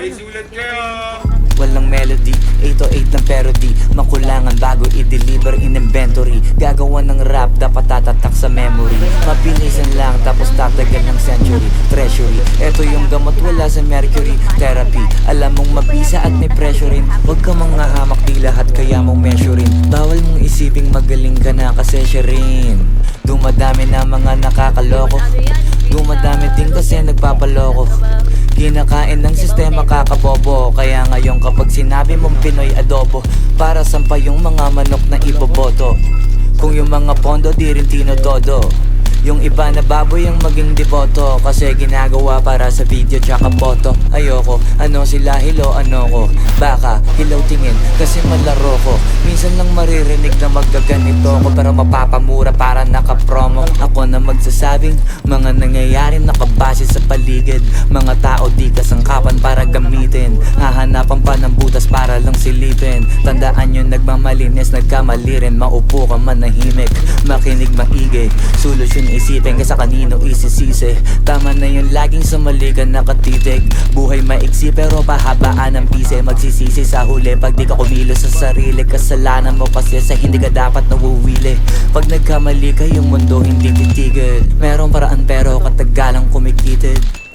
May sulat kayo. Walang melody, 808 ng parody. Makulangan bago i-deliver in inventory. Gagawa ng rap, dapat tatatak sa memory. Mabilisan lang, tapos tatagal ng century. Treasury, eto yung gamot wala sa mercury. Therapy, alam mong mabisa at may pressure rin. Huwag ka mga hamak, di lahat kaya mong measurein. Bawal mong isiping magaling ka na kasi siya rin. Dumadami na mga nakakaloko. Dumadami din kasi nagpapaloko. Kinakain ng sistema kakabobo. Kaya ngayon kapag sinabi mong Pinoy adobo, para sampa yung mga manok na iboboto. Kung yung mga pondo di rin tinotodo. Yung iba na baboy ang maging devoto, kasi ginagawa para sa video tsaka photo. Ayoko, ano sila hilo, ano ko. Baka, hilaw tingin, kasi malaro ko. Minsan lang maririnig na magkaganito ko, pero mapapamura para nakapromo. Ako na magsasabing, mga nangyayaring nakabase sa paligid. Mga tao di kasangkapan para gamitin. Hahanapan pa ng butas para lang silipin. Tandaan yung nagmamalinis, nagkamali rin. Maupo ka manahimik, makinig maigi. Solusyon isipin ka sa kanino isisisi. Tama na yung laging sa mali ka nakatitig. Buhay maiksi pero pahabaan ng pise. Magsisisi sa huli pag di ka kumilos sa sarili. Kasalanan mo kasi sa hindi ka dapat nawuwili. Pag nagkamali ka yung mundo hindi titigil. Merong paraan pero katagalang kumikitid.